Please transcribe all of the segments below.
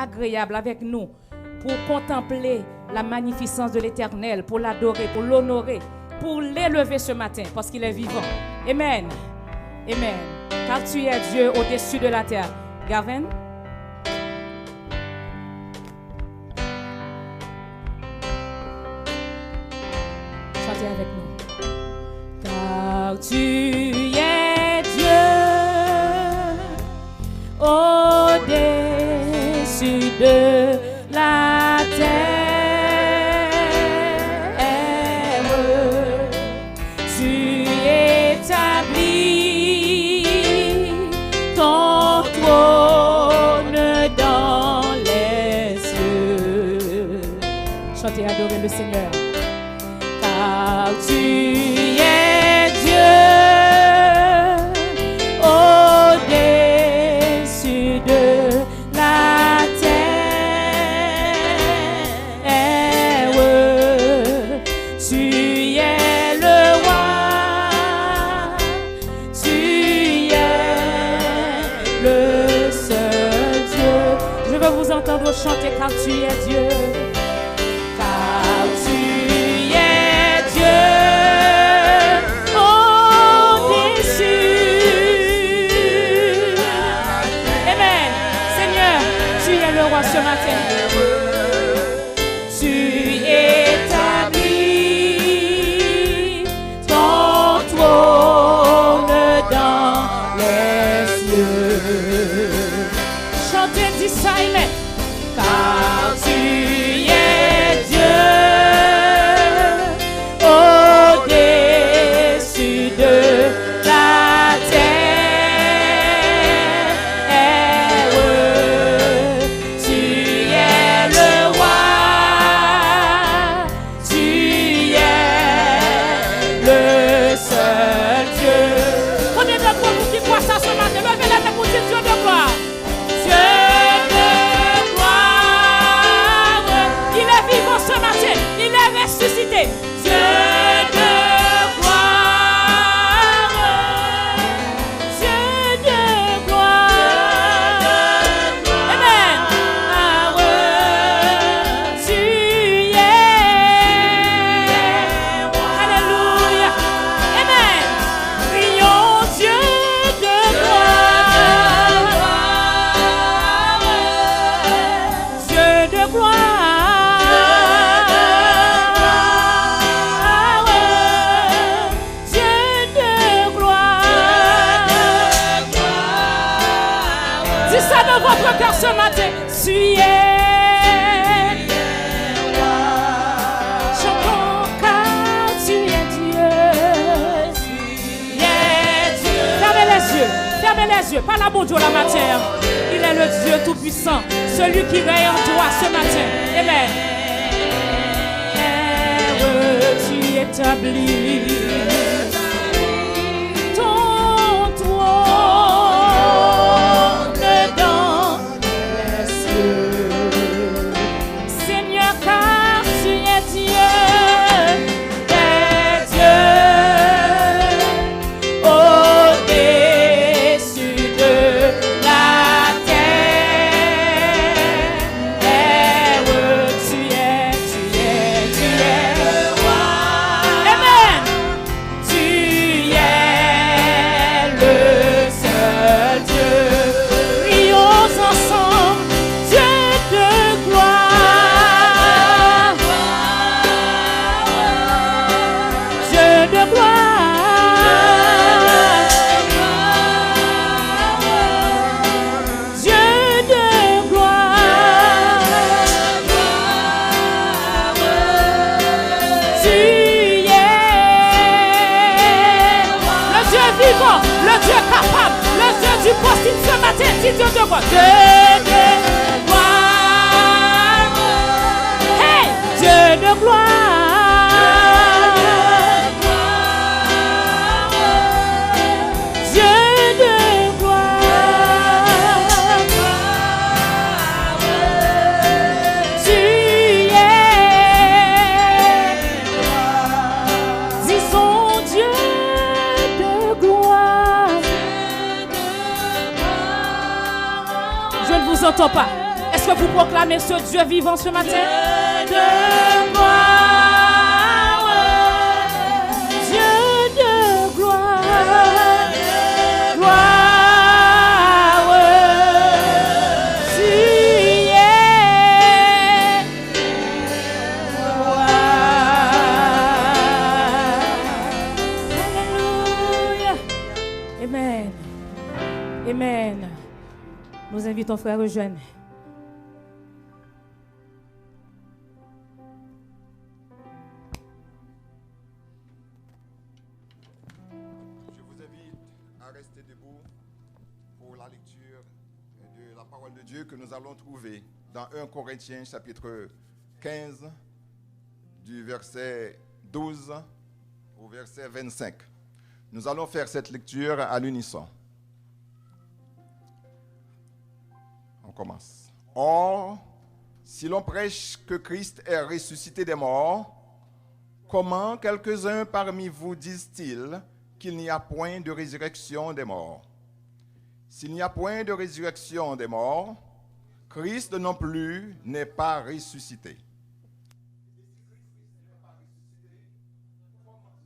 agréable avec nous pour contempler la magnificence de l'Éternel, pour l'adorer, pour l'honorer, pour l'élever ce matin, parce qu'il est vivant. Amen. Amen. Car tu es Dieu au-dessus de la terre. Gavin? Chantez avec nous. Car tu es Dieu au-dessus de la terre. Tu établis ton trône dans les cieux. Chantez, adorez le Seigneur. Car tu es Dieu au-dessus de la terre. Tu es le roi, tu es le seul Dieu. Je veux vous entendre chanter car tu es Dieu. Car tu es Dieu au-dessus. Amen. Seigneur, tu es le roi ce matin. Tu établis ton trône dans les cieux. Chantez, dis ça, amen. Car tu es Dieu au-dessus de la terre. Tu es le roi, tu es le seul Dieu. Combien de fois vous qui croient ça ce matin? Levez la main pour dire Dieu de gloire. Dieu de gloire. Il est vivant ce matin. Il est ressuscité. Dieu de gloire. Dieu de gloire. Amen. Tu es. Alléluia. Amen. Prions Dieu de gloire. Dieu de gloire. Dieu de gloire. Dis ça dans votre cœur ce matin. Tu es. Chantons car tu es Dieu. Fermez les yeux. Fermez les yeux. Pas la bon Dieu la matière. Il est le Dieu tout-puissant. Celui qui règne en toi ce matin. Amen. Tu établis ton trône dans les cieux. Seigneur, car tu es Dieu, au-dessus de la terre. Tu es le roi. Amen. Tu es le seul Dieu. Prions ensemble, Dieu de gloire. Dieu de gloire. Dieu de gloire. Tu es le Dieu vivant, le Dieu capable, le Dieu du possible ce matin. Dis Dieu de gloire. Dieu de gloire. Hey, Dieu de gloire. Dieu de gloire. Tu es. Disons Dieu de gloire. Je ne vous entends pas. Est-ce que que vous proclamez ce Dieu vivant ce matin? Dieu de gloire, Dieu de gloire, gloire, tu y es. Alléluia. Amen. Amen. Nous invitons frère Eugène. Je vous invite à rester debout pour la lecture de la parole de Dieu que nous allons trouver dans 1 Corinthiens chapitre 15 du verset 12 au verset 25. Nous allons faire cette lecture à l'unisson. On commence. Or, si l'on prêche que Christ est ressuscité des morts, comment quelques-uns parmi vous disent-ils qu'il n'y a point de résurrection des morts? S'il n'y a point de résurrection des morts, Christ non plus n'est pas ressuscité.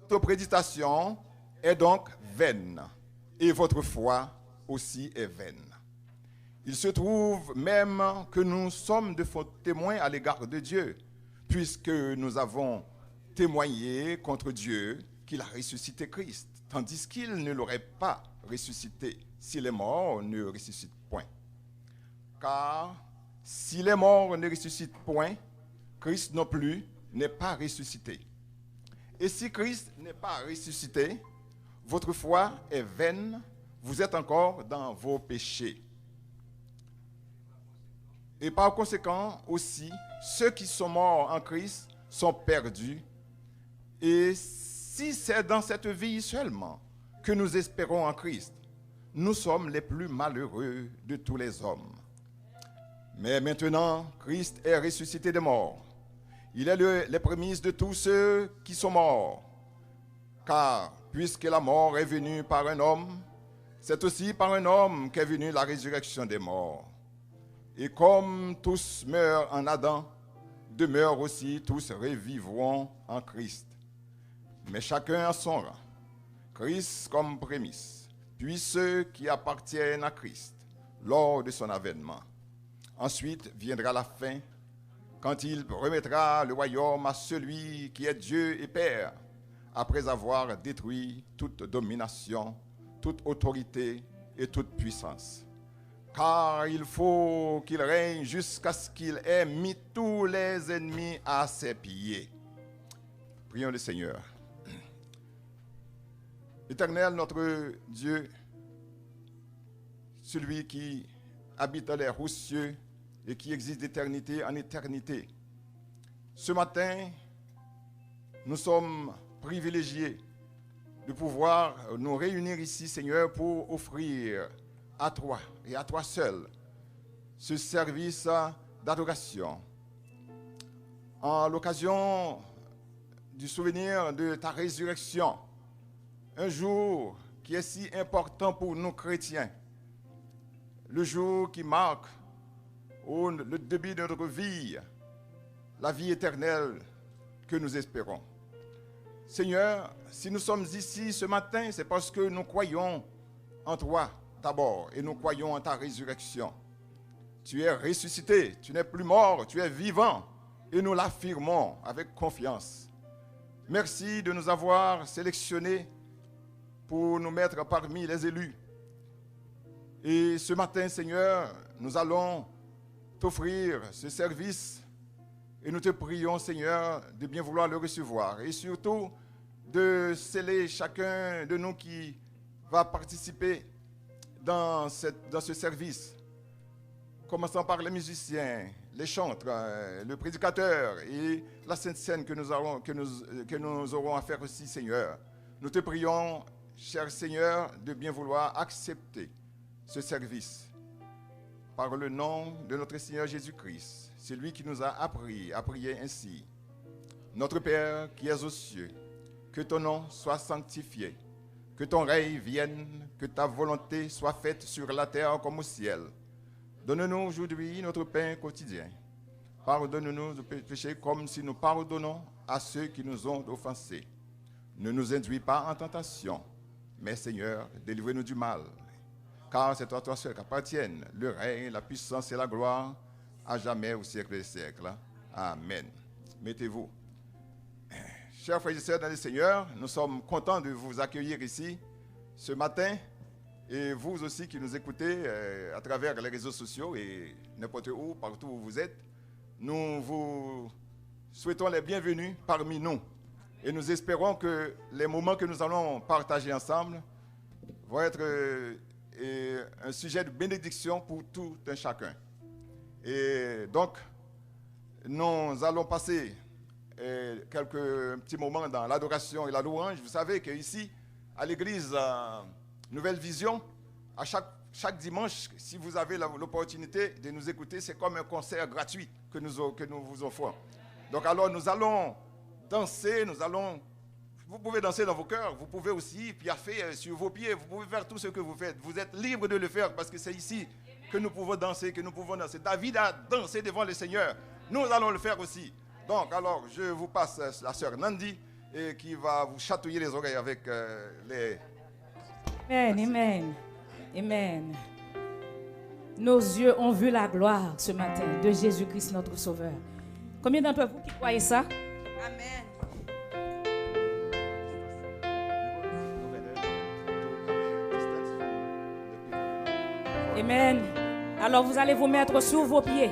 Votre prédication est donc vaine, et votre foi aussi est vaine. Il se trouve même que nous sommes de faux témoins à l'égard de Dieu, puisque nous avons témoigné contre Dieu qu'il a ressuscité Christ, tandis qu'il ne l'aurait pas ressuscité si les morts ne ressuscitent point. Car si les morts ne ressuscitent point, Christ non plus n'est pas ressuscité. Et si Christ n'est pas ressuscité, votre foi est vaine, vous êtes encore dans vos péchés. Et par conséquent aussi, ceux qui sont morts en Christ sont perdus. Et si c'est dans cette vie seulement que nous espérons en Christ, nous sommes les plus malheureux de tous les hommes. Mais maintenant, Christ est ressuscité des morts. Il est les prémices de tous ceux qui sont morts. Car puisque la mort est venue par un homme, c'est aussi par un homme qu'est venue la résurrection des morts. Et comme tous meurent en Adam, de meurent aussi tous revivront en Christ. Mais chacun à son rang. Christ comme prémisse, puis ceux qui appartiennent à Christ lors de son avènement. Ensuite viendra la fin, quand il remettra le royaume à celui qui est Dieu et Père, après avoir détruit toute domination, toute autorité et toute puissance. Car il faut qu'il règne jusqu'à ce qu'il ait mis tous les ennemis à ses pieds. Prions le Seigneur. Éternel, notre Dieu, celui qui habite dans les hauts cieux et qui existe d'éternité en éternité. Ce matin, nous sommes privilégiés de pouvoir nous réunir ici, Seigneur, pour offrir à toi et à toi seul ce service d'adoration. En l'occasion du souvenir de ta résurrection, un jour qui est si important pour nous chrétiens, le jour qui marque le début de notre vie, la vie éternelle que nous espérons. Seigneur, si nous sommes ici ce matin, c'est parce que nous croyons en toi d'abord et nous croyons en ta résurrection. Tu es ressuscité, tu n'es plus mort, tu es vivant et nous l'affirmons avec confiance. Merci de nous avoir sélectionnés pour nous mettre parmi les élus. Et ce matin, Seigneur, nous allons t'offrir ce service et nous te prions, Seigneur, de bien vouloir le recevoir et surtout de sceller chacun de nous qui va participer dans ce service, commençant par les musiciens, les chantres, le prédicateur et la sainte scène que nous aurons à faire aussi, Seigneur. Nous te prions, cher Seigneur, de bien vouloir accepter ce service par le nom de notre Seigneur Jésus-Christ, celui qui nous a appris à prier ainsi. Notre Père qui es aux cieux, que ton nom soit sanctifié, que ton règne vienne, que ta volonté soit faite sur la terre comme au ciel. Donne-nous aujourd'hui notre pain quotidien. Pardonne-nous nos péchés comme si nous pardonnons à ceux qui nous ont offensés. Ne nous induis pas en tentation, mais Seigneur, délivre-nous du mal. Car c'est à toi seul qu'appartiennent le règne, la puissance et la gloire, à jamais au siècle des siècles. Amen. Mettez-vous. Chers frères et sœurs dans le Seigneur, nous sommes contents de vous accueillir ici ce matin. Et vous aussi qui nous écoutez à travers les réseaux sociaux et n'importe où, partout où vous êtes, nous vous souhaitons les bienvenus parmi nous. Et nous espérons que les moments que nous allons partager ensemble vont être un sujet de bénédiction pour tout un chacun. Et donc, nous allons passer quelques petits moments dans l'adoration et la louange. Vous savez qu'ici, à l'église Nouvelle Vision, à chaque dimanche, si vous avez l'opportunité de nous écouter, c'est comme un concert gratuit que nous vous offrons. Donc alors nous allons danser, vous pouvez danser dans vos cœurs, vous pouvez aussi piaffer sur vos pieds, vous pouvez faire tout ce que vous faites. Vous êtes libre de le faire parce que c'est ici que nous pouvons danser, David a dansé devant le Seigneur, nous allons le faire aussi. Donc alors je vous passe la sœur Nandi qui va vous chatouiller les oreilles avec les... Amen, amen, amen. Nos yeux ont vu la gloire ce matin de Jésus-Christ notre Sauveur. Combien d'entre vous qui croyez ça? Amen. Amen. Alors vous allez vous mettre sur vos pieds.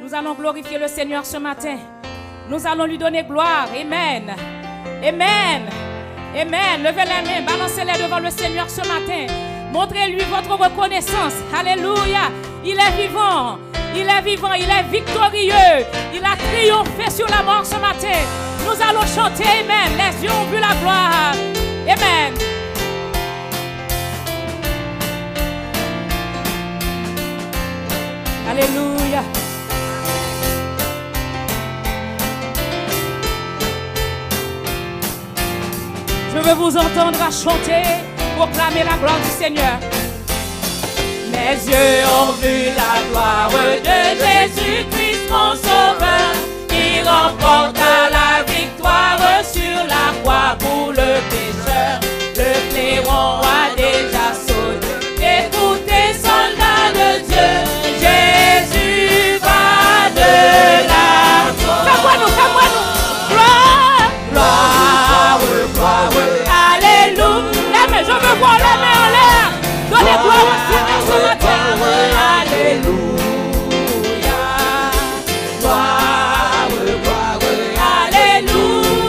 Nous allons glorifier le Seigneur ce matin. Nous allons lui donner gloire. Amen. Amen. Amen. Levez les mains, balancez-les devant le Seigneur ce matin. Montrez-lui votre reconnaissance. Alléluia. Il est vivant. Il est vivant. Il est victorieux. Il a triomphé sur la mort ce matin. Nous allons chanter. Amen. Les yeux ont vu la gloire. Amen. Alléluia. Je veux vous entendre à chanter, proclamer la gloire du Seigneur. Mes yeux ont vu la gloire de Jésus-Christ, mon Sauveur, qui remporta la victoire sur la croix pour le pécheur. Le clairon a déjà sonné. Écoutez, soldats de Dieu, Jésus va de l'avant. Fais-moi-nous. Gloire. Gloire, gloire, alléluia. Mais je veux voir les mains en l'air. Donnez gloire au Seigneur ce matin. Alléluia. Gloire, gloire, alléluia.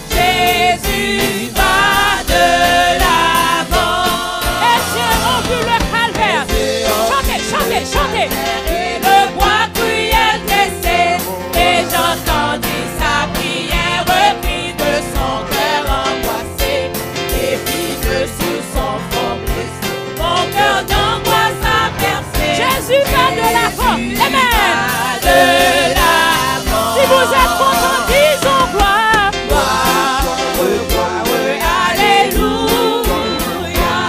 Jésus va de l'avant. Les yeux ont vu le calvaire. Chantez, chantez. Et le bois cruel dressé, et j'entendis sa prière, repris de son cœur angoissé, et puis sur son front blessé, mon cœur d'angoisse a percé. Jésus va de l'avant. Amen. De l'avant. Si vous êtes contents, disons gloire. Gloire, gloire, alléluia.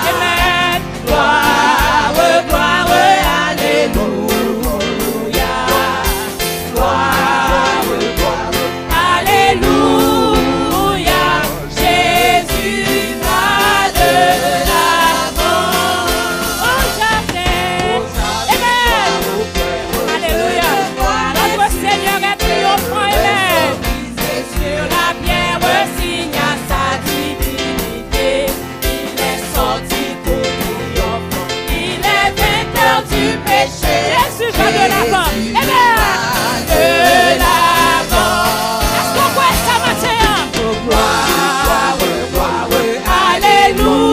Amen. Gloire, gloire, alléluia. Gloire, alléluia. Jésus va de l'avant. Oh, j'aime. Amen. Alléluia. Notre Seigneur est triomphant. Amen. Brisé sur la pierre, signe à sa divinité. Il est sorti tout triomphant. Il est vainqueur du péché. Jésus va de l'avant. Amen. De l'avant. Est-ce qu'on voit ça matin? Gloire, gloire, alléluia.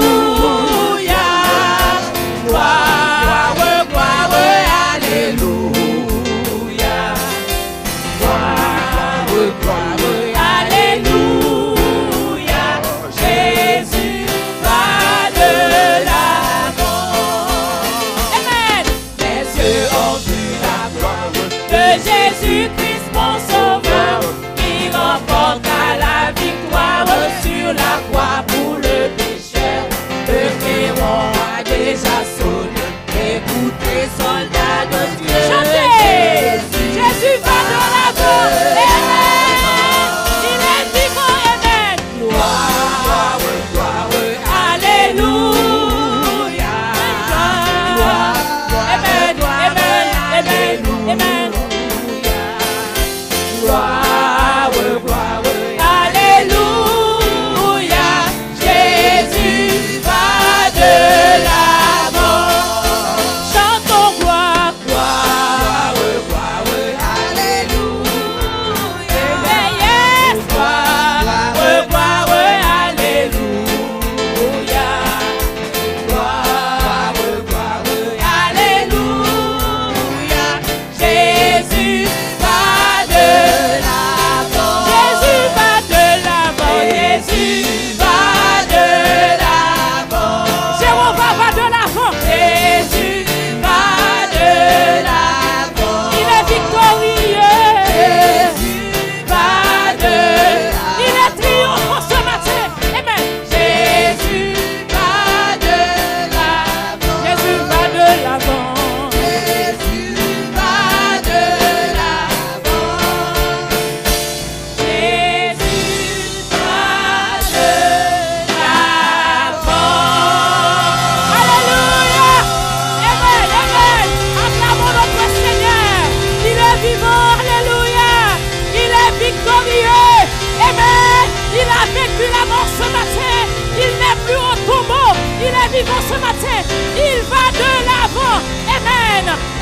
Gloire, gloire, alléluia. Gloire, gloire, alléluia. Jésus va de l'avant. Amen. Les yeux ont vu la gloire de Jésus-Christ, mon Sauveur, qui remporta la victoire sur la croix pour le pécheur. Le clairon a déjà sonné. Écoutez, soldats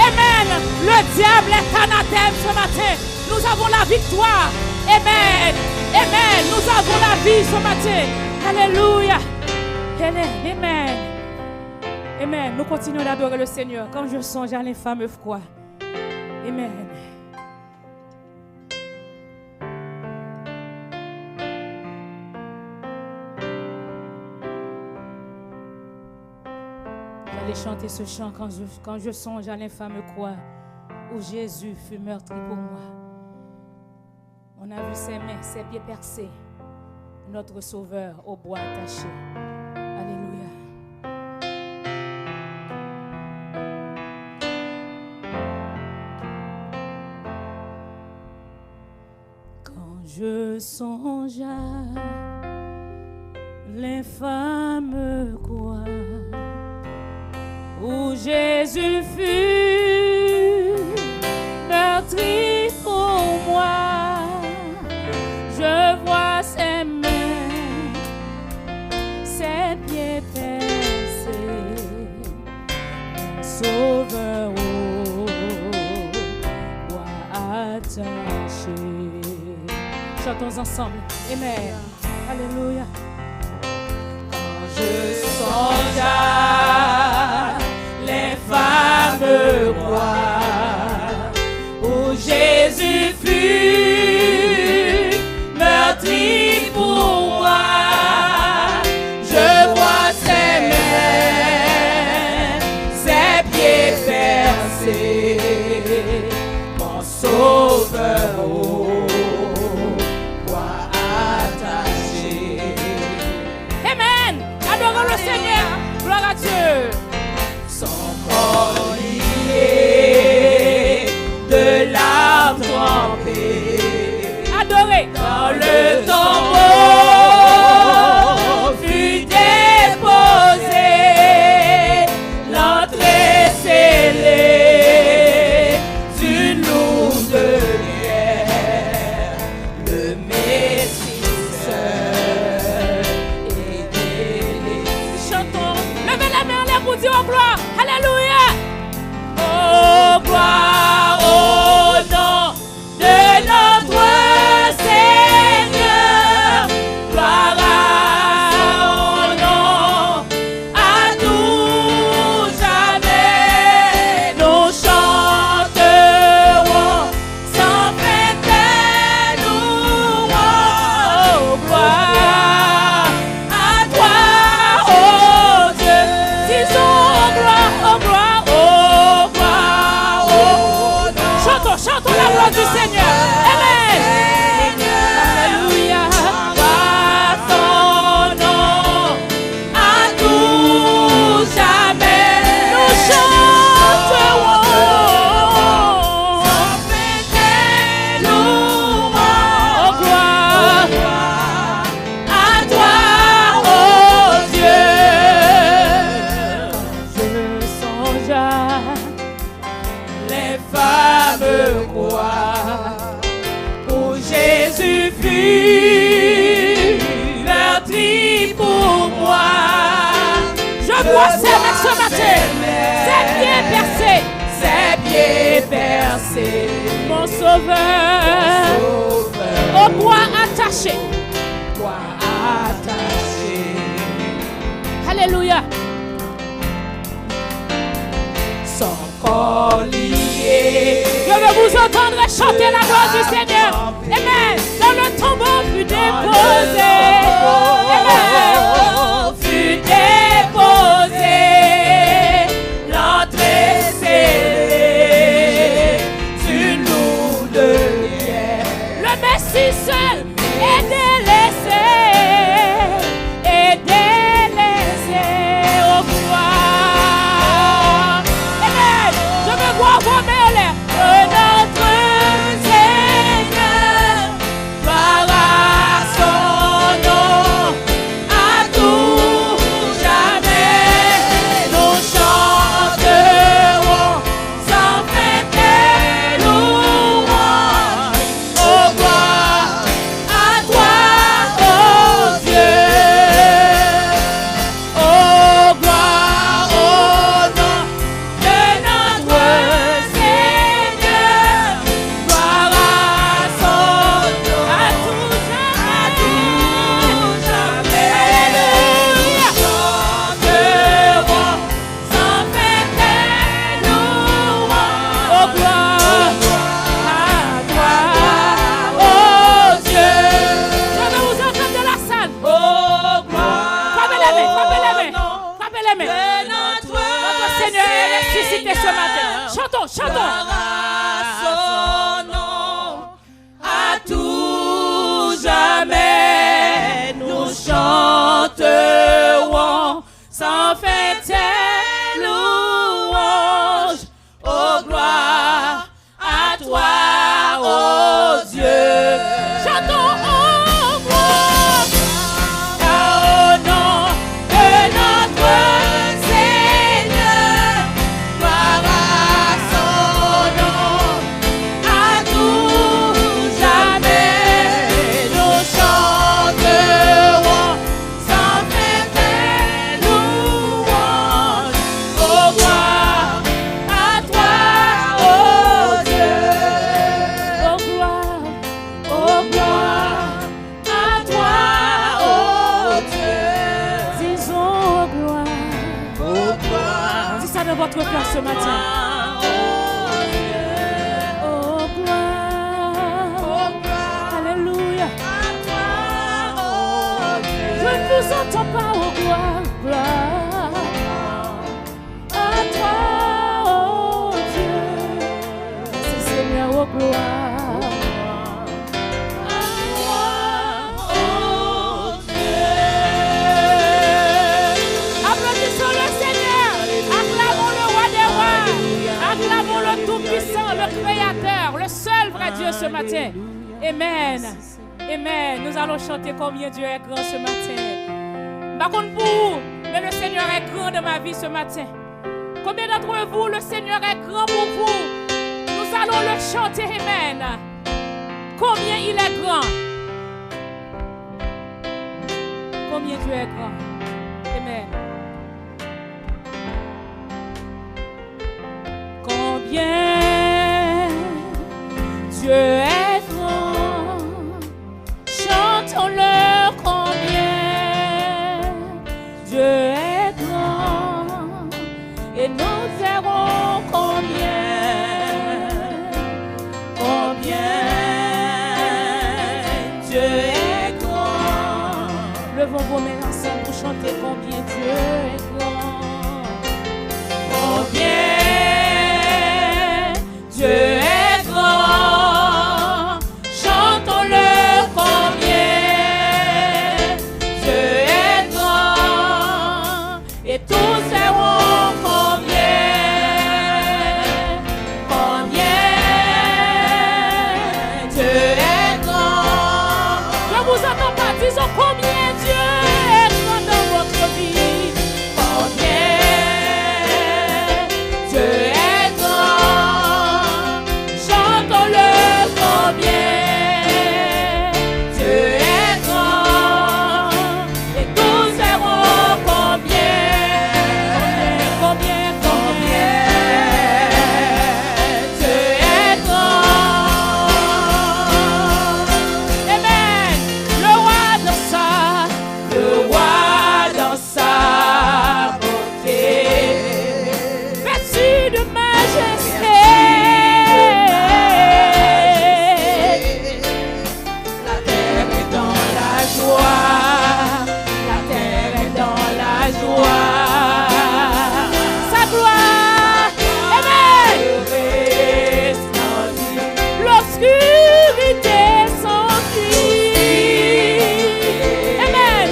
Amen. Le diable est anathème ce matin. Nous avons la victoire. Amen. Amen. Nous avons la vie ce matin. Alléluia. Amen. Amen. Nous continuons d'adorer le Seigneur. Quand je songe à l'infâme froid. Amen. J'allais chanter ce chant quand je songe à l'infâme croix où Jésus fut meurtri pour moi. On a vu ses mains, ses pieds percés, notre Sauveur au bois attaché. Alléluia. Quand je songe à l'infâme croix où Jésus fut meurtri pour moi, je vois ses mains, ses pieds percés, mon Sauveur au bois attaché. Chantons ensemble. Amen. Alléluia. Quand je songe à l'infâme croix où Jésus fut meurtri pour moi, je vois ses mains, ses pieds percés, mon Sauveur au bois attaché. Amen. Adorons le Seigneur. Gloire à Dieu. Son corps lié, de larmes trempées, adoré dans le tombeau, fut déposé, l'entrée scellée, d'une lourde lumière, le Messie seul et délivré. Chantons, levez la main en l'air pour dire au gloire. Alléluia. Oh, gloire au nom de notre Seigneur. Gloire au nom à tout jamais. Nous chanterons sans fin de louanges. Oh, gloire à toi, oh Dieu. Disons gloire, oh gloire. Chantons la gloire du Seigneur. Amen. Alléluia. Par ton nom à tout jamais. Nous chanterons sans fin de louanges. Oh gloire à toi, oh Dieu. Je songe à l'infâme croix où Jésus fut meurtri pour moi. Je vois ses mains ce matin, ses pieds percés, mon Sauveur, au bois attaché. Alléluia. Son corps lié. Je veux vous entendre chanter la gloire du Seigneur. Amen. Dans le tombeau fut déposé. Amen. Fut déposé. L'entrée scellée. Une lourde lumière. Le Messie seul est délaissé. Est délaissé au gloire. Amen. Je veux voir vos mains en l'air. Notre Seigneur, gloire à son Oh gloire. Applaudissons le Seigneur. Acclamons le roi des rois. Acclamons le Tout-Puissant, le Créateur, le seul vrai Dieu ce matin. Amen. Amen. Nous allons chanter combien Dieu est grand ce matin. Par contre, pour vous, mais le Seigneur est grand dans ma vie ce matin. Combien d'entre vous, le Seigneur est grand pour vous? Nous allons le chanter. Amen. Combien il est grand. Combien Dieu est grand. Amen. Combien Dieu est grand. Chantons-le combien Dieu est grand. Et nous verrons combien Dieu est grand. Levons vos mains ensemble pour chanter combien Dieu est grand. Combien Dieu est grand. Chantons-le combien Dieu est grand. Et tous verront combien Dieu est grand. Je vous entends pas, disons combien Dieu est grand dans votre vie. Combien Dieu est grand. Chantons-le combien Dieu est grand. Et tous verront combien Dieu est grand. Amen. Le roi dans sa beauté, vêtu de majesté. La terre est dans la joie. La terre est dans la joie. Sa gloire, amen, resplendit. L'obscurité s'enfuit. Amen.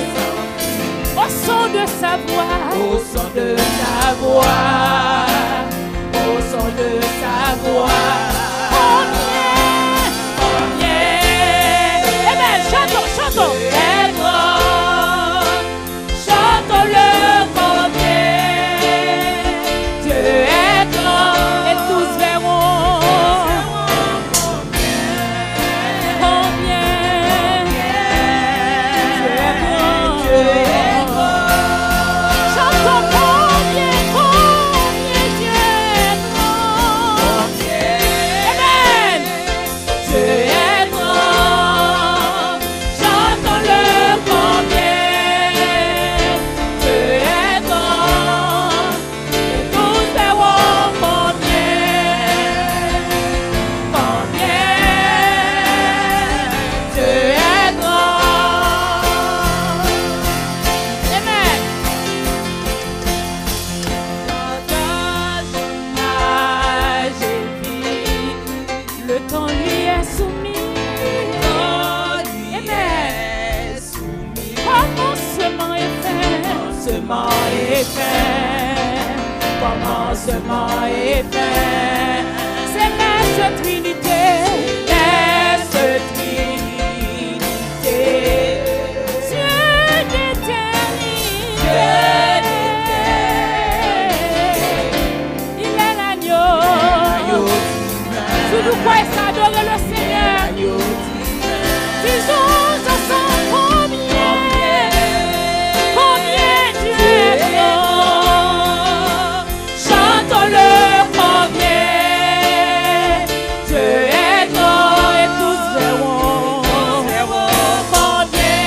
Au son de sa voix, au son de sa voix, au son de sa voix. Combien, amen, chantons. Est grand. Chantons-le combien Dieu est grand. Et tous verront combien Dieu est grand. Chantons combien Dieu est grand. Amen. Dieu est grand. Chantons-le combien Dieu est grand. Et tous verront combien Dieu est grand. Amen. Le temps lui est soumis. Amen. Commencement est fait. Commencement est fait. C'est Maître Trinité. Maître Trinité. Dieu d'éternité. Il est l'agneau. Sous nous quoi est adorer le Seigneur. Disons ensemble combien Dieu est grand. Chantons-le combien Dieu est grand. Et tous verront combien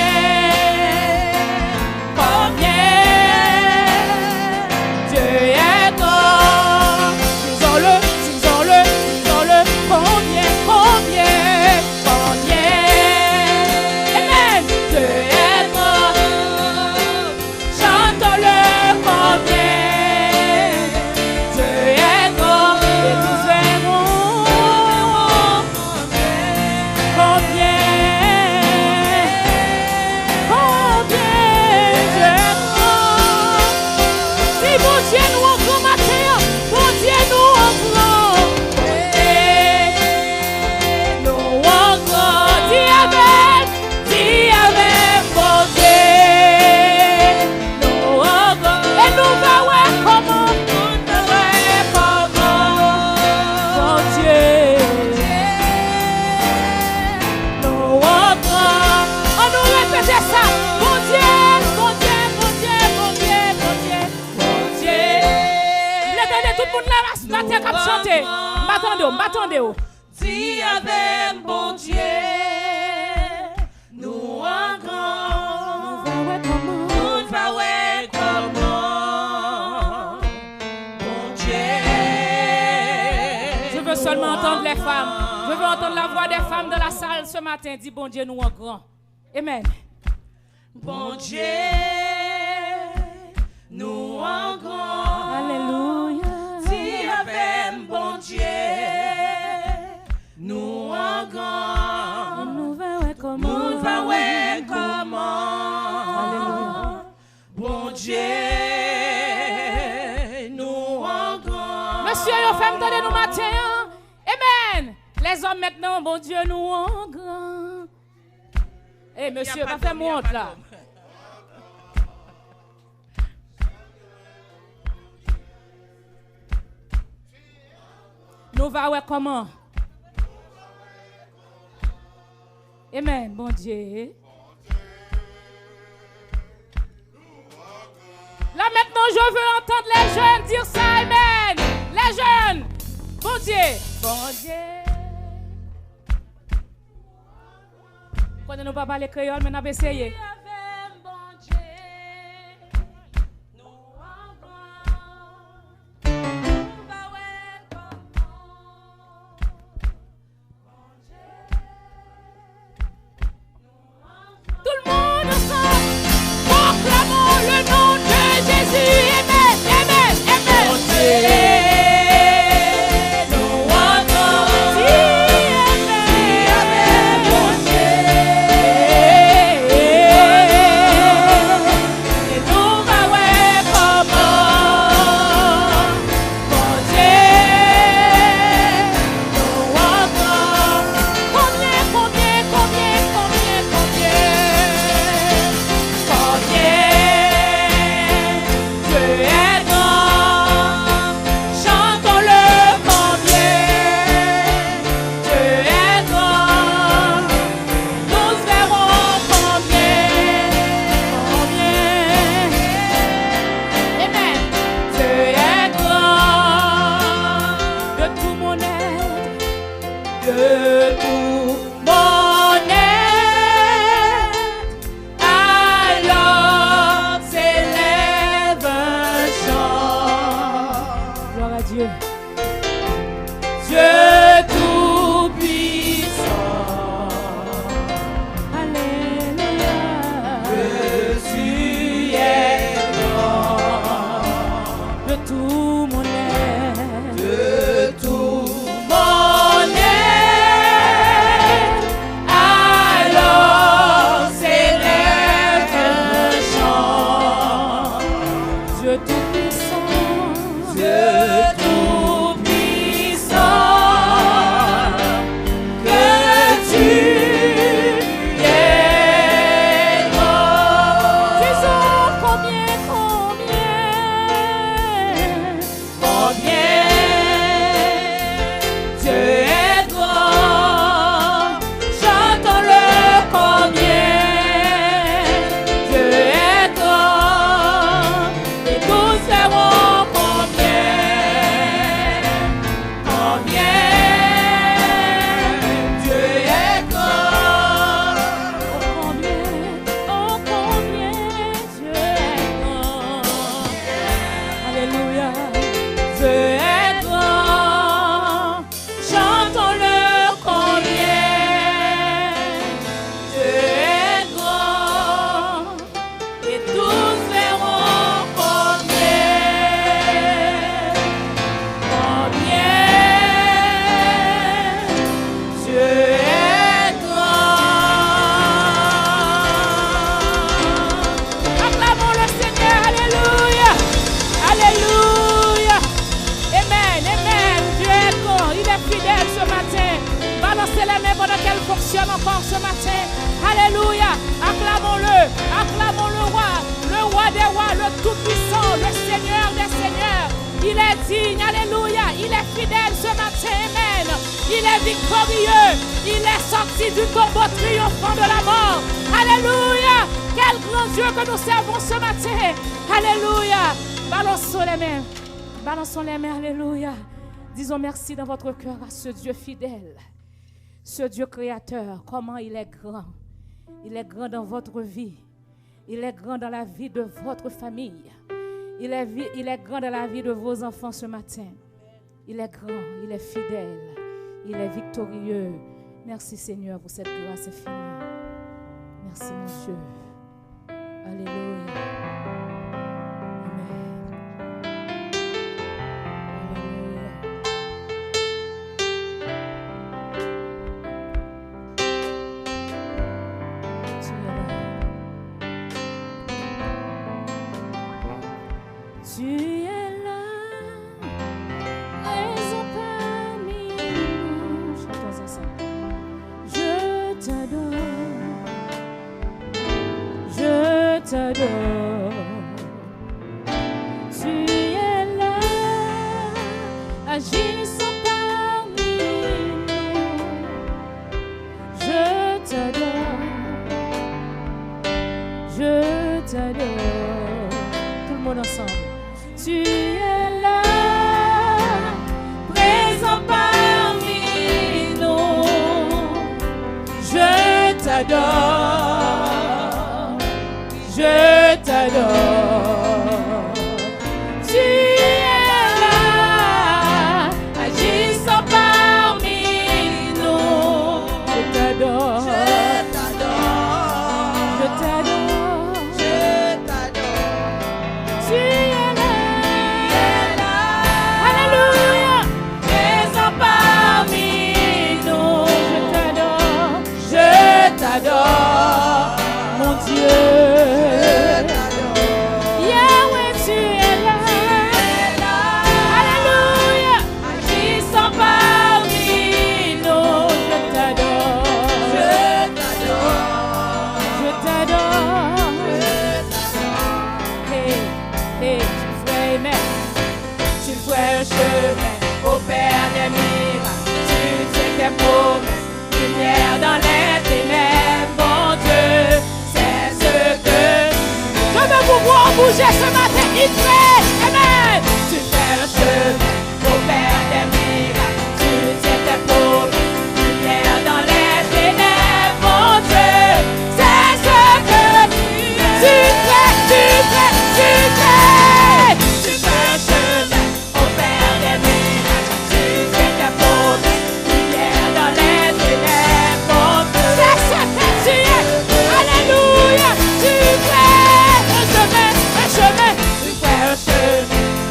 Dieu est grand. Disons-le combien m'attendez-vous. Si avec bon Dieu, nous en grand, nous va ouais comment, bon Dieu. Je veux seulement entendre les femmes. Je veux entendre la voix des femmes de la salle ce matin. Dis bon Dieu, nous en grand. Amen. Bon Dieu, nous en grand. Alléluia. Si avec bon Dieu, nous en grand. Nous va ouais comment. Nous va ouais comment. Alléluia. Bon Dieu, nous en grand. Monsieur, yo femme, tendez-nous matin. Hein? Amen. Les hommes maintenant, bon Dieu, nous en grand. Eh, monsieur, pas faire montre là. Nous va ouais comment? Amen, bon Dieu. Là maintenant, je veux entendre les jeunes dire ça, amen. Les jeunes, bon Dieu. Bon Dieu. Quand nous pas parler créole, mais nous avons essayé. Tout le monde ensemble, proclamons le nom de Jésus. Amen, amen, amen. Bon Dieu, nous en grand. Si avec bon Dieu, et nous va ouais comment, bon Dieu, nous en grand. Combien, combien, combien, combien, combien? Dieu est grand, chantons-le combien. Dieu est grand, nous verrons combien. Amen. Dieu est grand, De tout mon être, de tout mon être. Alors s'élève un chant. gloire à Dieu. Dieu tout-puissant, Alléluia. tu es grand, De tout mon être, de tout mon être. Alors s'élève un chant. Dieu tout-puissant. Dieu tout-puissant, que tu es grand. Disons combien, combien? Combien Dieu est grand, chantons-le combien. Dieu est grand, et tous verront combien. Combien Dieu est grand. Oh combien Dieu est grand. Alléluia. Dieu est grand, chantons-le combien. Dieu est grand, et tous verront combien. Combien Dieu est grand. Acclamons le Seigneur. Alléluia. Alléluia. Amen. Amen. Dieu est grand. Il est fidèle ce matin. Balancez les mains pendant qu'elle fonctionne encore ce matin. Alléluia. Acclamons-le. Acclamons le roi des rois, le tout-puissant, le Seigneur des seigneurs. Il est digne. Alléluia. Il est fidèle ce matin. Amen. Il est victorieux. Il est sorti du tombeau triomphant de la mort. Alléluia. Quel grand Dieu que nous servons ce matin. Alléluia. Balançons les mains. Balançons les mains. Alléluia. Disons merci dans votre cœur à ce Dieu fidèle, ce Dieu créateur. Comment il est grand. Il est grand dans votre vie. Il est grand dans la vie de votre famille. Il est grand dans la vie de vos enfants ce matin. Il est grand, il est fidèle, il est victorieux. Merci Seigneur pour cette grâce infinie. Merci mon Dieu. Alléluia. Amen. Alléluia. Tu es là, raison parmi nous. Chantons ensemble. Je t'adore. Tu es là, agissant parmi nous. Je t'adore. Tout le monde ensemble. Tu es là, présent parmi nous. Je t'adore. Je t'adore. Tu es là, agissant parmi nous. Je t'adore. Je t'adore. Je t'adore. Tu es là. Alléluia. Présent parmi nous. Je t'adore. Mon Dieu. Yahweh, tu es là. Alléluia. Agissant parmi nous. Je t'adore. Je t'adore. Hey, hey, tu ferais amen. Tu ferais un chemin au Père des miracles. Tu tiens tes promesses, lumière dans les ténèbres, mon Dieu. C'est ce que je veux vous voir bouger ce matin. Il fait, amen. Tu fais un chemin au Père des miracles. Tu tiens tes promesses, lumière dans les ténèbres, mon Dieu. C'est ce que tu fais. Tu fais un chemin au Père des miracles. Tu tiens tes promesses, lumière dans les ténèbres, mon Dieu. C'est ce que tu es. Alléluia. Tu fais un chemin. Tu fais un chemin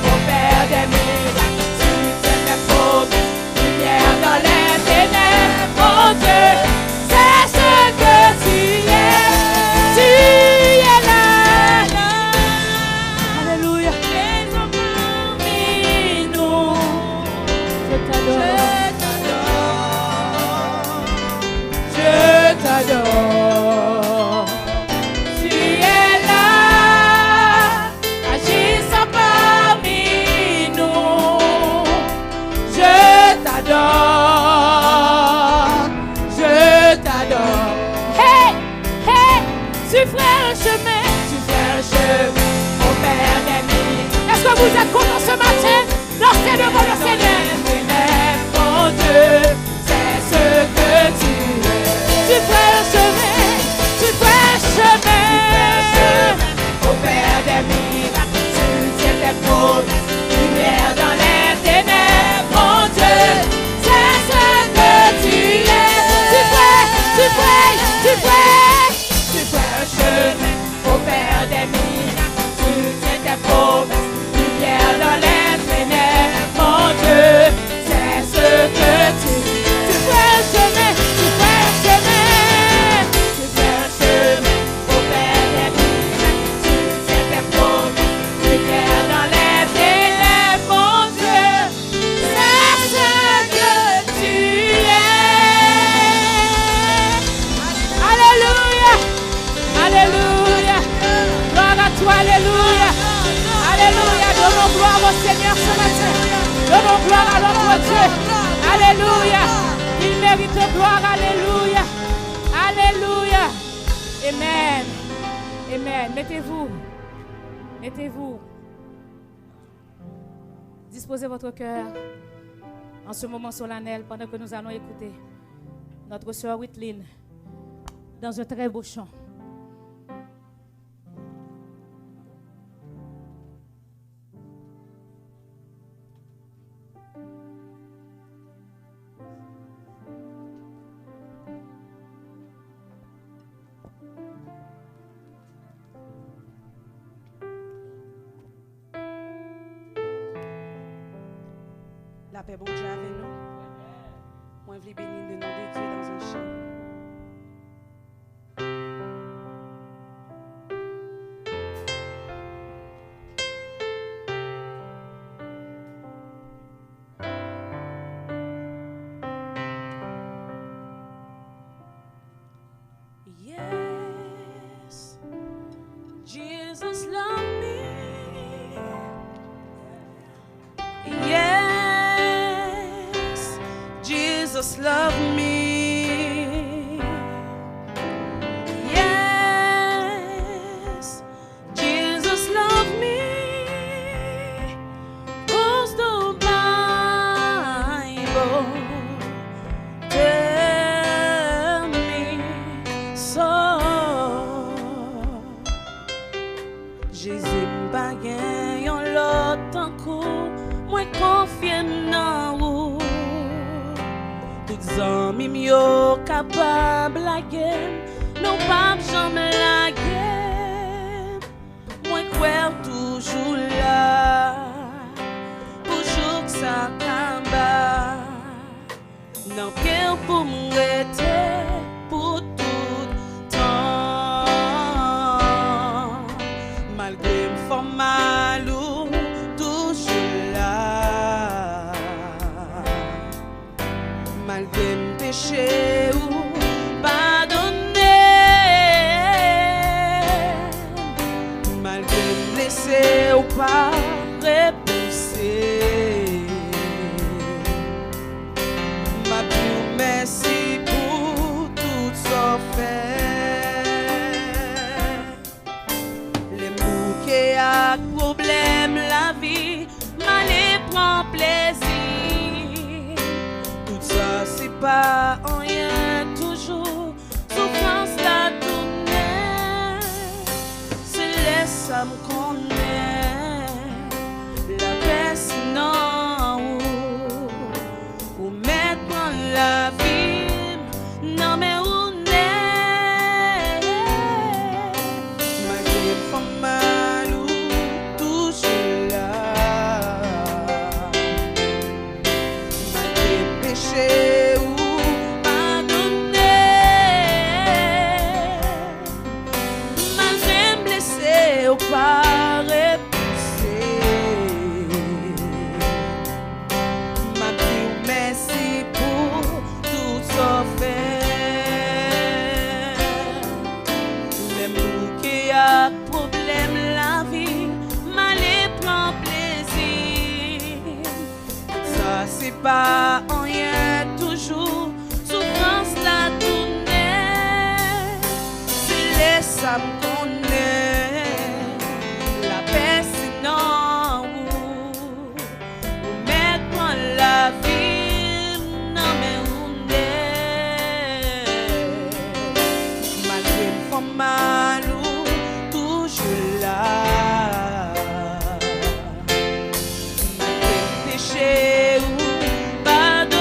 au Père des miracles. Tu tiens tes promesses, lumière dans les ténèbres, mon Dieu. C'est ce que tu es. Tu es là. Alléluia. Parmi nous. Je t'adore. Je t'adore. Tu es là, agissant parmi nous. Je t'adore. Je t'adore. Hey, hey, tu ferais un chemin. Tu fais un chemin au Père des miracles. Est-ce que vous êtes contents ce matin? Dansez devant le Seigneur. Mon Dieu, c'est ce que tu es. Tu fais un chemin. Tu fais un chemin au Père des miracles. Tu tiens tes promesses, lumière dans les ténèbres, mon Dieu. C'est ce que tu es. Tu fais un chemin au Père des miracles. Tu tiens tes promesses, lumière dans les ténèbres, mon Dieu. C'est ce que tu fais un chemin. Tu fais un chemin au Père des miracles. Tu tiens tes promesses, lumière dans les ténèbres, mon Dieu. C'est ce que tu es. Alléluia. Alléluia. Gloire à toi, alléluia. Alléluia. Donnons gloire au Seigneur ce matin. Donnons gloire à notre Dieu. Alléluia. Il mérite gloire. Alléluia. Alléluia. Amen. Amen. Mettez-vous. Mettez-vous. Disposez votre cœur. en ce moment solennel, pendant que nous allons écouter notre sœur Whitline dans un très beau chant. La paix, bon Dieu, avec nous. Moi, je veux bénir le nom de Dieu dans un chant. Yes, Jesus loved me. Yes, Jesus loved me. Yes, Jesus loved me. 'Cause the Bible tell me so. Jésus m'a gagné yon lot en coup, moi confiant dans vous. Toutes amis yo capable la game, non pas jamais la game. Moi croire toujours là, toujours que ça camba. Non qu'elle pour m'arrêter pour tout temps. Malgré me faire mal ou toujours là. Malgré me péché ou pardonner. Malgré me laisser ou pas repousser. Ma plus merci pour tout ça fait. Les mots qui a problème la vie, m'allez prendre plaisir. Tout ça c'est pas rien toujours, souffrance la tournée. C'est laisse ça me connaît, la paix sinon ou mettre dans la vie, non mais où n'est. Malgré pas mal ou toujours là. Malgré péché ou pardonner. Malgré blessé ou pas repousser. Ma plus merci pour tout ça fait. Les mots qui a problème la vie, m'allez prendre plaisir. Ça c'est pas rien toujours, souffrance la tournée. C'est les ça me connaît, la paix sinon ou mettre dans la vie, non mais on est. Malgré me faire mal ou toujours là. Malgré péché ou pardonner.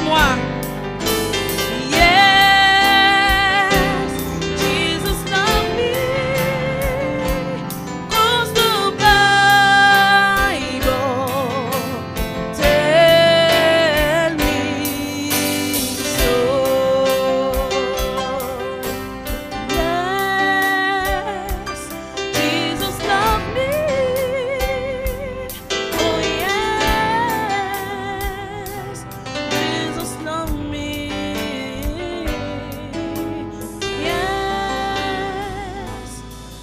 moi. Yes, Jesus loved me. 'Cause the Bible tell me so. Yes, Jesus loved me. Oh yes, Jesus loved me. Yes,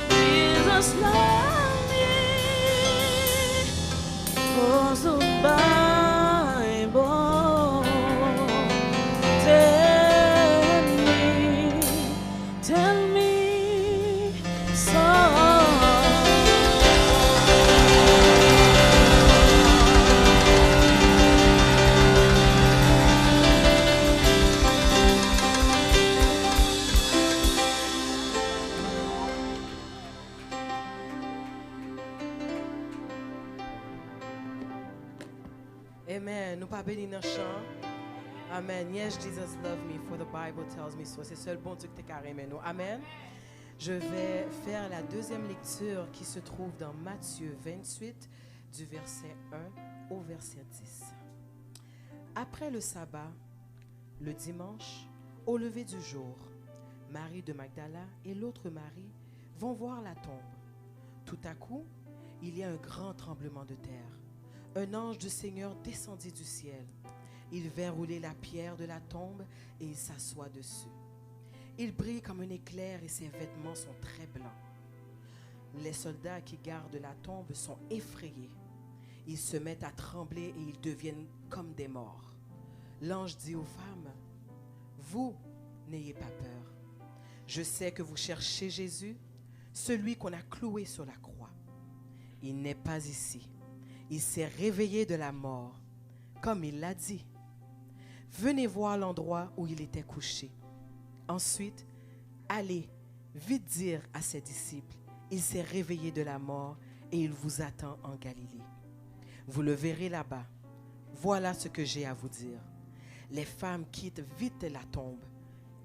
Jesus loved me. 'Cause the Bible tell me so. Amen. Nous pas bénis dans le chant. Amen. Yes, Jesus loved me, for the Bible tells me so. C'est seul bon Dieu que t'es carré, nous. Amen. Je vais faire la deuxième lecture qui se trouve dans Matthieu 28, du verset 1 au verset 10. Après le sabbat, le dimanche, au lever du jour, Marie de Magdala et l'autre Marie vont voir la tombe. Tout à coup, il y a un grand tremblement de terre. Un ange du Seigneur descendit du ciel. Il vint rouler la pierre de la tombe et il s'assoit dessus. Il brille comme un éclair et ses vêtements sont très blancs. Les soldats qui gardent la tombe sont effrayés. Ils se mettent à trembler et ils deviennent comme des morts. L'ange dit aux femmes, « Vous, n'ayez pas peur. Je sais que vous cherchez Jésus, celui qu'on a cloué sur la croix. Il n'est pas ici. Il s'est réveillé de la mort, comme il l'a dit. Venez voir l'endroit où il était couché. Ensuite, allez vite dire à ses disciples, il s'est réveillé de la mort et il vous attend en Galilée. Vous le verrez là-bas. Voilà ce que j'ai à vous dire. » Les femmes quittent vite la tombe.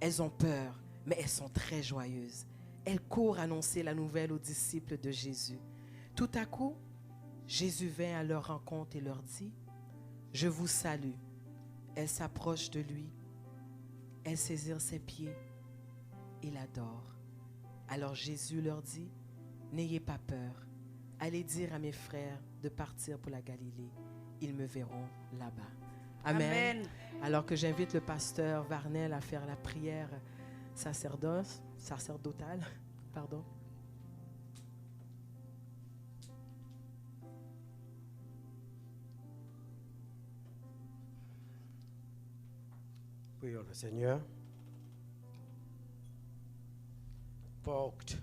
Elles ont peur, mais elles sont très joyeuses. Elles courent annoncer la nouvelle aux disciples de Jésus. Tout à coup, Jésus vint à leur rencontre et leur dit, « Je vous salue. » Elles s'approchent de lui. Elles saisirent ses pieds et l'adorent. Alors Jésus leur dit, « N'ayez pas peur. Allez dire à mes frères de partir pour la Galilée. Ils me verront là-bas. » Amen. Amen. Alors que j'invite le pasteur Varnel à faire la prière sacerdotale. Pardon. Prions le Seigneur. Porte,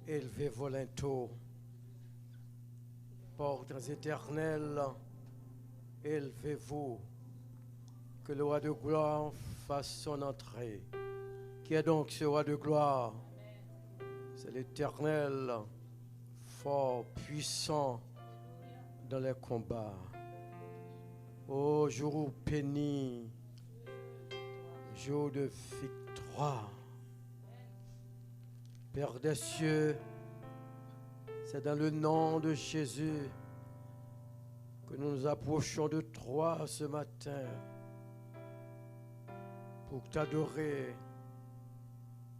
élevé volontaire, portes éternelles, élevez-vous, que le roi de gloire fasse son entrée. Qui est donc ce roi de gloire? C'est l'Éternel, fort, puissant dans les combats. Ô jour béni, jour de victoire. Père des cieux, c'est dans le nom de Jésus que nous nous approchons de toi ce matin pour t'adorer,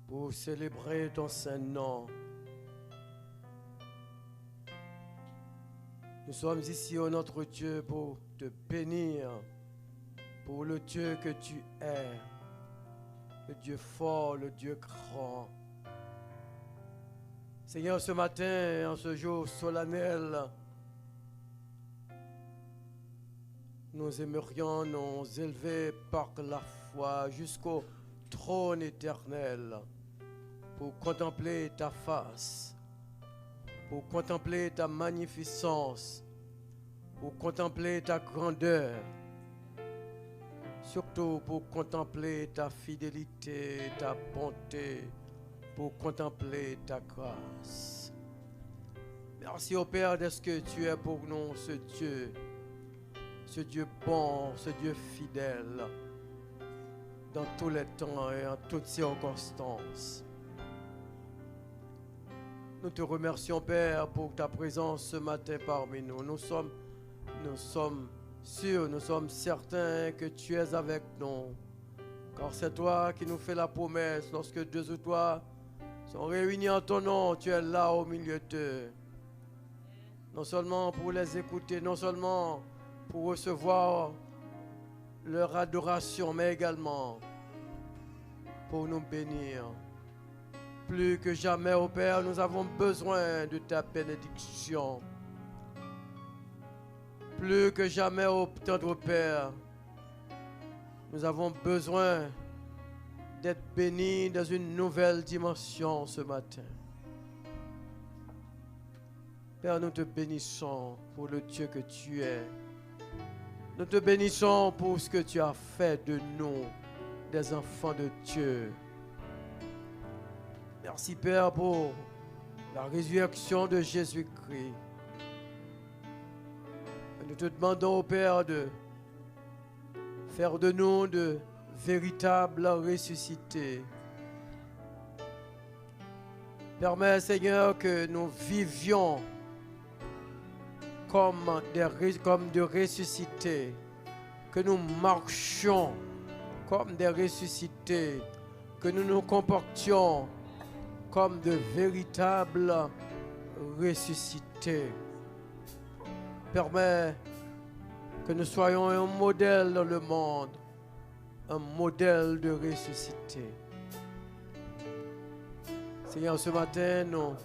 pour célébrer ton saint nom. Nous sommes ici, ô notre Dieu, pour te bénir, pour le Dieu que tu es, le Dieu fort, le Dieu grand. Seigneur, ce matin, en ce jour solennel, nous aimerions nous élever par la foi jusqu'au trône éternel pour contempler ta face, pour contempler ta magnificence, pour contempler ta grandeur, surtout pour contempler ta fidélité, ta bonté, pour contempler ta grâce. Merci au Père de ce que tu es pour nous, ce Dieu ce Dieu bon, ce Dieu fidèle, dans tous les temps et en toutes circonstances. Nous te remercions, Père, pour ta présence ce matin parmi nous. Nous sommes sûrs, nous sommes certains que tu es avec nous. Car c'est toi qui nous fais la promesse. Lorsque deux ou trois sont réunis en ton nom, tu es là au milieu d'eux. Non seulement pour les écouter, non seulement pour recevoir leur adoration, mais également pour nous bénir. Plus que jamais, ô Père, nous avons besoin de ta bénédiction. Plus que jamais, ô tendre Père, nous avons besoin d'être bénis dans une nouvelle dimension ce matin. Père, nous te bénissons pour le Dieu que tu es. Nous te bénissons pour ce que tu as fait de nous, des enfants de Dieu. Merci, Père, pour la résurrection de Jésus-Christ. Nous te demandons, Père, de faire de nous de véritables ressuscités. Permets, Seigneur, que nous vivions comme des ressuscités, que nous marchions comme des ressuscités, que nous nous comportions comme de véritables ressuscités. Permets que nous soyons un modèle dans le monde, un modèle de ressuscité. Seigneur, ce matin, nous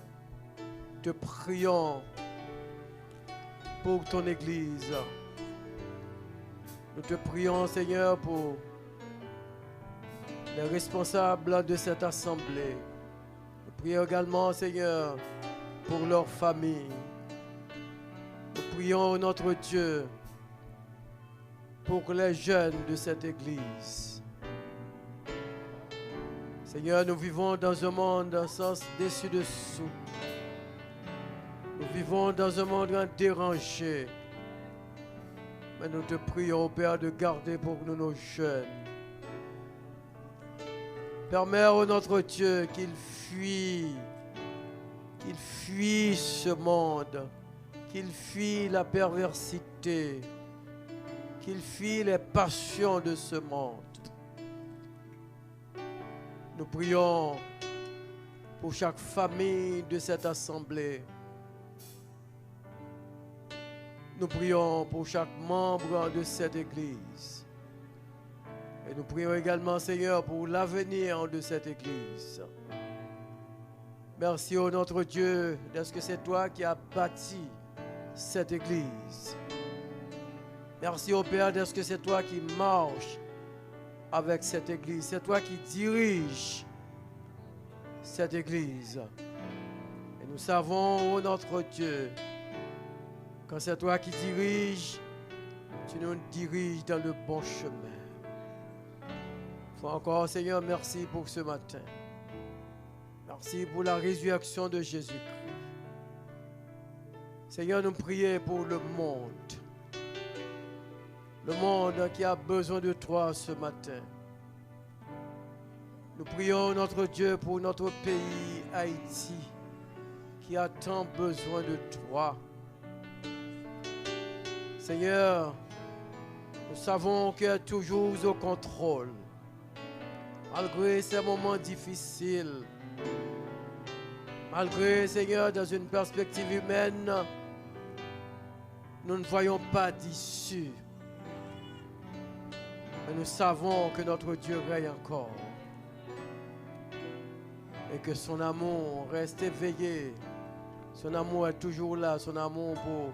te prions pour ton Église. Nous te prions, Seigneur, pour les responsables de cette assemblée. Nous prions également, Seigneur, pour leur famille. Nous prions, notre Dieu, pour les jeunes de cette Église. Seigneur, nous vivons dans un monde sans dessus-dessous. Nous vivons dans un monde dérangé. Mais nous te prions, Père, de garder pour nous nos jeunes. Permets, ô notre Dieu, qu'ils fuient ce monde, qu'ils fuient la perversité, qu'ils fuient les passions de ce monde. Nous prions pour chaque famille de cette assemblée. Nous prions pour chaque membre de cette Église. Et nous prions également, Seigneur, pour l'avenir de cette Église. Merci, ô notre Dieu, parce que c'est toi qui as bâti cette Église. Merci, ô Père, parce que c'est toi qui marches avec cette Église. C'est toi qui diriges cette Église. Et nous savons, ô notre Dieu, quand c'est toi qui diriges, tu nous diriges dans le bon chemin. Faut encore, Seigneur, merci pour ce matin. Merci pour la résurrection de Jésus-Christ. Seigneur, nous prions pour le monde. Le monde qui a besoin de toi ce matin. Nous prions, notre Dieu, pour notre pays, Haïti, qui a tant besoin de toi. Seigneur, nous savons que tu es toujours au contrôle. Malgré ces moments difficiles, malgré, Seigneur, dans une perspective humaine, nous ne voyons pas d'issue. Mais nous savons que notre Dieu règne encore. Et que son amour reste éveillé. Son amour est toujours là, son amour pour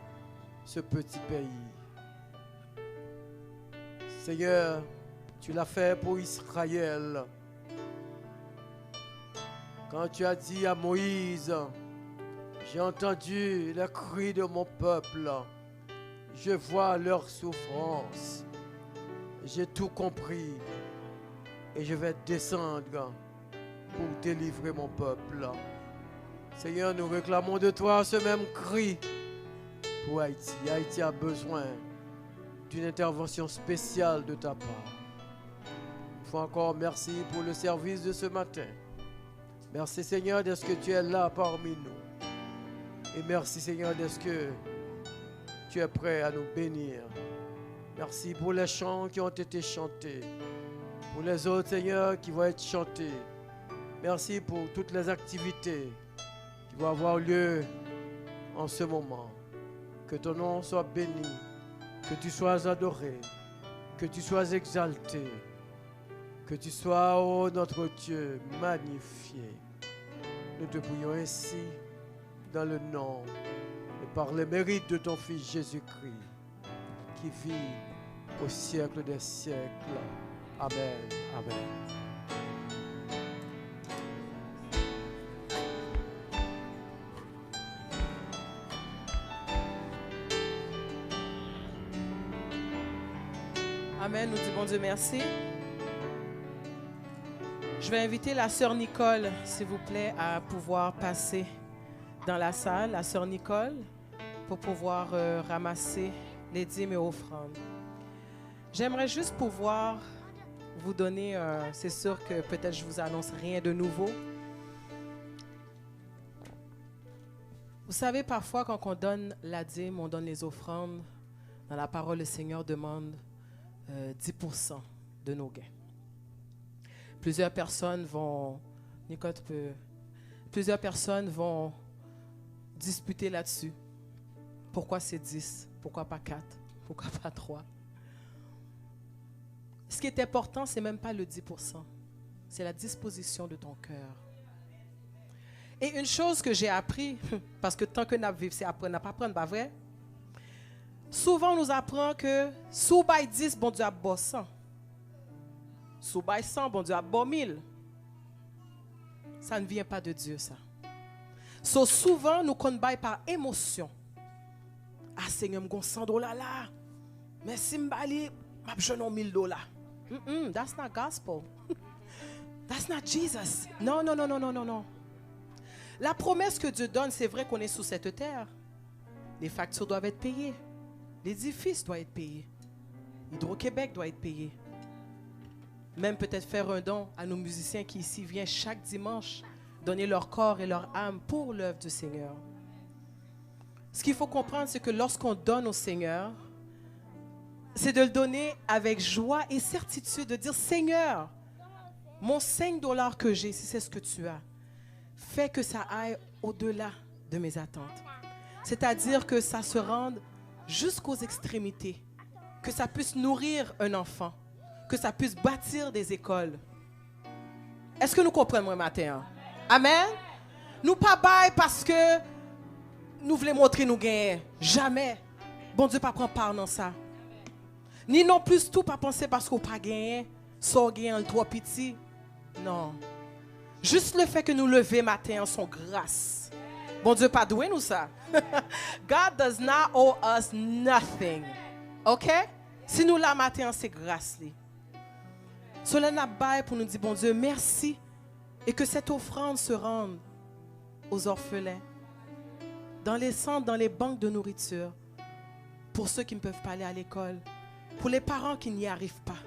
ce petit pays. Seigneur, tu l'as fait pour Israël. Quand tu as dit à Moïse, j'ai entendu les cris de mon peuple, je vois leur souffrance, j'ai tout compris et je vais descendre pour délivrer mon peuple. Seigneur, nous réclamons de toi ce même cri pour Haïti. Haïti a besoin une intervention spéciale de ta part. Une fois encore, merci pour le service de ce matin. Merci Seigneur de ce que tu es là parmi nous. Et merci Seigneur de ce que tu es prêt à nous bénir. Merci pour les chants qui ont été chantés. Pour les autres Seigneur qui vont être chantés. Merci pour toutes les activités qui vont avoir lieu en ce moment. Que ton nom soit béni. Que tu sois adoré. Que tu sois exalté. Que tu sois, ô notre Dieu, magnifié. Nous te prions ainsi dans le nom et par les mérites de ton Fils Jésus-Christ qui vit au siècle des siècles. Amen. Amen. Amen. Nous disons Dieu merci. Je vais inviter la sœur Nicole, s'il vous plaît, à pouvoir passer dans la salle. La sœur Nicole, pour pouvoir ramasser les dîmes et offrandes. J'aimerais juste pouvoir vous donner, c'est sûr que peut-être je vous annonce rien de nouveau. Vous savez, parfois quand on donne la dîme, on donne les offrandes, dans la parole, le Seigneur demande 10% de nos gains. Plusieurs personnes vont, plusieurs personnes vont disputer là-dessus. Pourquoi c'est 10? Pourquoi pas 4? Pourquoi pas 3? Ce qui est important, c'est même pas le 10%. C'est la disposition de ton cœur. Et une chose que j'ai appris, parce que tant que nous vivons, c'est apprendre, n'a pas apprendre, pas vrai? Souvent, on nous apprend que sous bail 10, bon Dieu a bon 100. Sous bail 100, bon Dieu a bon 1000. Ça ne vient pas de Dieu, ça. So, souvent, nous comptons par émotion. Ah, Seigneur, je 100 $. Là. Mais si je me donne 1000 $. That's not gospel. That's not Jesus. Non, non, non, non, non, non, non. La promesse que Dieu donne, c'est vrai qu'on est sous cette terre. Les factures doivent être payées. L'édifice doit être payé. Hydro-Québec doit être payé. Même peut-être faire un don à nos musiciens qui ici viennent chaque dimanche donner leur corps et leur âme pour l'œuvre du Seigneur. Ce qu'il faut comprendre, c'est que lorsqu'on donne au Seigneur, c'est de le donner avec joie et certitude, de dire, Seigneur, mon 5 $ que j'ai, si c'est ce que tu as, fais que ça aille au-delà de mes attentes. C'est-à-dire que ça se rende jusqu'aux extrémités, que ça puisse nourrir un enfant, que ça puisse bâtir des écoles. Est-ce que nous comprenons ce matin? Amen? Nous pas bail parce que nous voulons montrer nous gagner. Jamais. Bon Dieu pas prendre part dans ça. Ni non plus tout pas penser parce qu'on pas gagné, soit gagné trop petit. Non. Juste le fait que nous lever matin en son grâce. Bon Dieu pas doué nous ça. God does not owe us nothing. OK? Si nous la matin c'est grâce li. Cela n'a pas pour nous dire bon Dieu merci et que cette offrande se rende aux orphelins, dans les centres, dans les banques de nourriture, pour ceux qui ne peuvent pas aller à l'école, pour les parents qui n'y arrivent pas,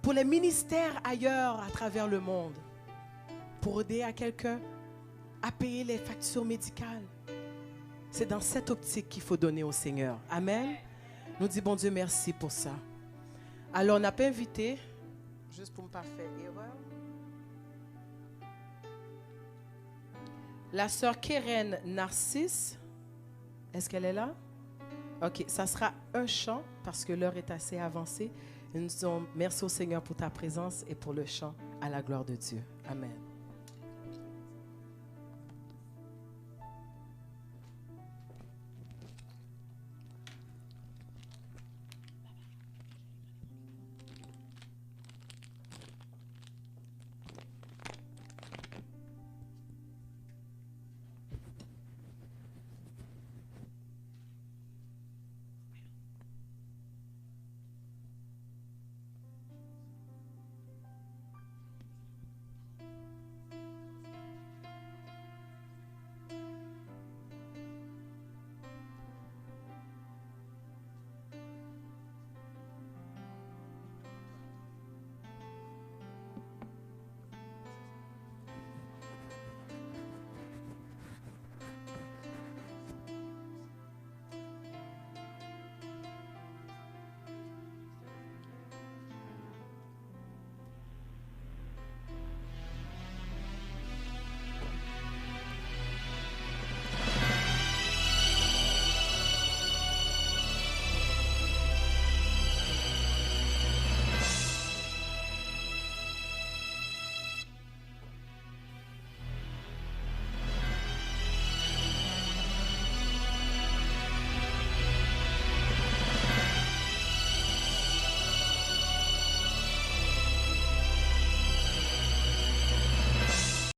pour les ministères ailleurs à travers le monde, pour aider à quelqu'un à payer les factures médicales. C'est dans cette optique qu'il faut donner au Seigneur. Amen. Nous disons bon Dieu merci pour ça. Alors on n'a pas invité, juste pour ne pas faire erreur, la sœur Keren Narcisse. Est-ce qu'elle est là? Ok, ça sera un chant parce que l'heure est assez avancée. Et nous disons merci au Seigneur pour ta présence et pour le chant à la gloire de Dieu. Amen.